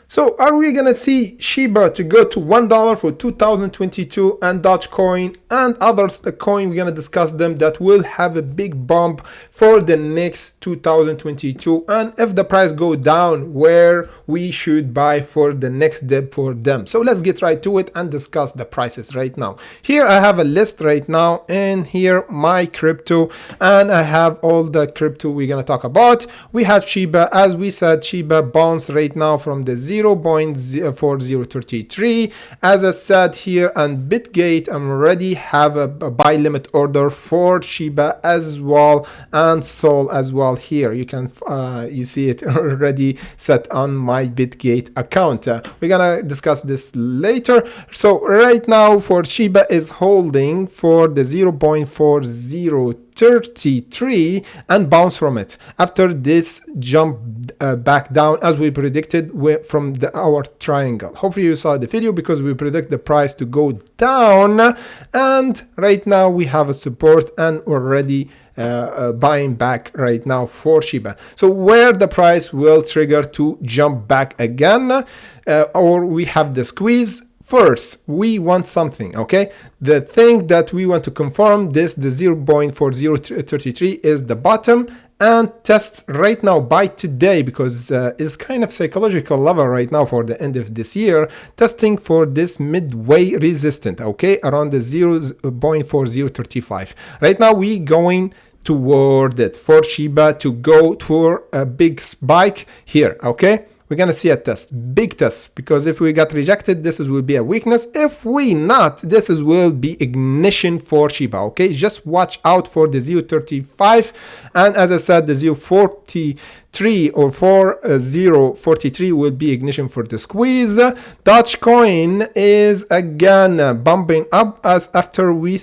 So are we gonna see Shiba to go to $1 for 2022 and Dogecoin and others the coin? We're gonna discuss them that will have a big bump for the next 2022, and if the price go down, where we should buy for the next dip for them. So let's get right to it and discuss the prices right now. Here I have a list right now, and here my crypto, and I have all the crypto we're gonna talk about. We have Shiba. As we said, Shiba bounced right now from the 0.4033. As I said here, and Bitget, I'm already have a buy limit order for Shiba as well, and Sol as well. Here you can you see it already set on my Bitget account. We're gonna discuss this later. So right now for Shiba is holding for the 0.4033 and bounce from it after this jump back down as we predicted from our triangle. Hopefully you saw the video, because we predict the price to go down, and right now we have a support and already buying back right now for Shiba. So where the price will trigger to jump back again, or we have the squeeze. First, we want something, okay? The thing that we want to confirm this, the 0.4033 is the bottom, and test right now by today, because it's kind of psychological level right now for the end of this year, testing for this midway resistant, okay? Around the 0.4035. Right now we going toward it for Shiba to go for a big spike here, okay? We're gonna see a test, big test, because if we got rejected, this will be a weakness. If we not, this will be ignition for Shiba, okay? Just watch out for the 0.35, and as I said, the 0.43 or 0.43 will be ignition for the squeeze. Dogecoin is again bumping up as we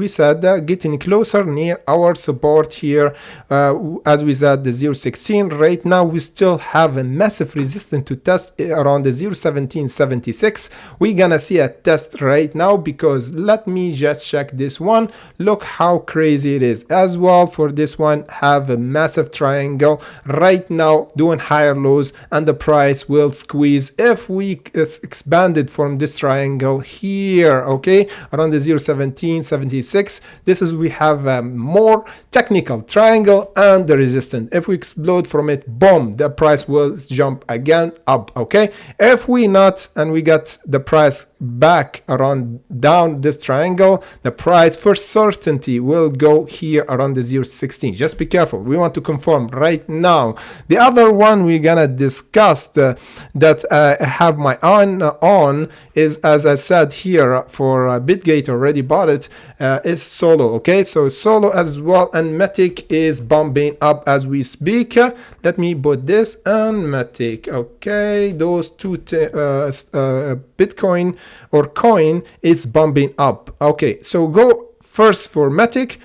said, getting closer near our support here. As we said, the 0.16. Right now we still have a massive resistance to test around the 0.1776. We're gonna see a test right now, because let me just check this one. Look how crazy it is as well. For this one, have a massive triangle right now doing higher lows, and the price will squeeze if we expanded from this triangle here, okay, around the 0.1776. This is, we have a more technical triangle and the resistance. If we explode from it, boom, the price will jump again up, okay? If we not, and we got the price back around down this triangle, the price for certainty will go here around the 0.16. Just be careful, we want to confirm right now. The other one we're gonna discuss that I have my eye on is, as I said here, for Bitget already bought it, is Solo, okay? So Solo as well, and Matic is bumping up as we speak. Let me put this and Matic, okay? Those two Bitcoin or coin is bumping up. Okay, so go first for Matic.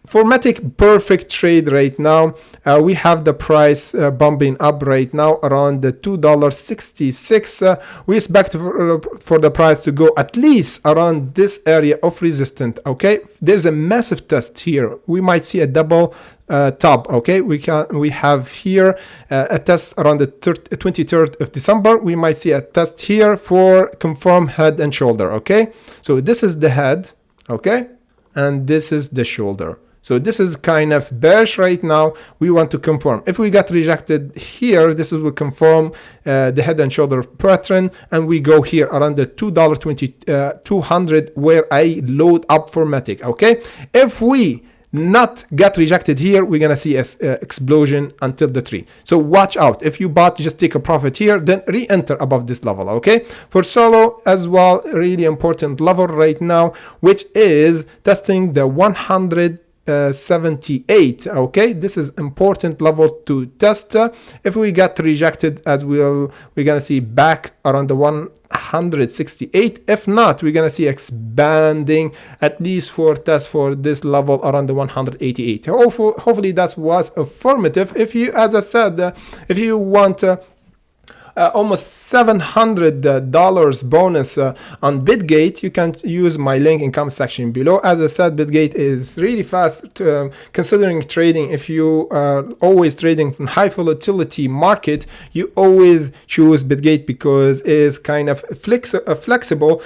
For Matic, perfect trade right now. We have the price bumping up right now around the $2.66. We expect for the price to go at least around this area of resistance, okay? There's a massive test here. We might see a double top, okay? We have here a test around the 23rd of December. We might see a test here for confirm head and shoulder, okay? So this is the head, okay? And this is the shoulder. So this is kind of bearish right now. We want to confirm. If we got rejected here, this will confirm the head and shoulder pattern, and we go here around the $2.200 where I load up for Matic, okay? If we not got rejected here, we're gonna see a explosion until the 3. So watch out. If you bought, just take a profit here, then re-enter above this level, okay? For Solo as well, really important level right now, which is testing the 178, okay? This is important level to test. If we got rejected, as we're gonna see back around the 168. If not, we're gonna see expanding at least for test for this level around the 188. Hopefully that was informative. If you, as I said, if you want almost $700 bonus on Bitget, you can use my link in comment section below. As I said, Bitget is really fast considering trading. If you are always trading from high volatility market, you always choose Bitget because it's kind of flexible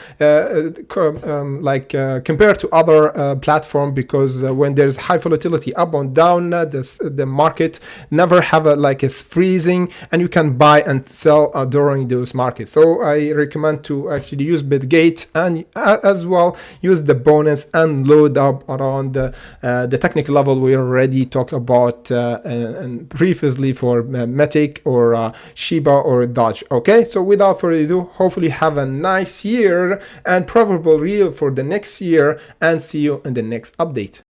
compared to other platform, because when there's high volatility up and down, the market never have a freezing, and you can buy and sell during those markets. So I recommend to actually use Bitget, and as well use the bonus and load up around the technical level we already talked about and previously for Matic or Shiba or Doge. Okay, so without further ado, hopefully have a nice year and probable real for the next year, and see you in the next update.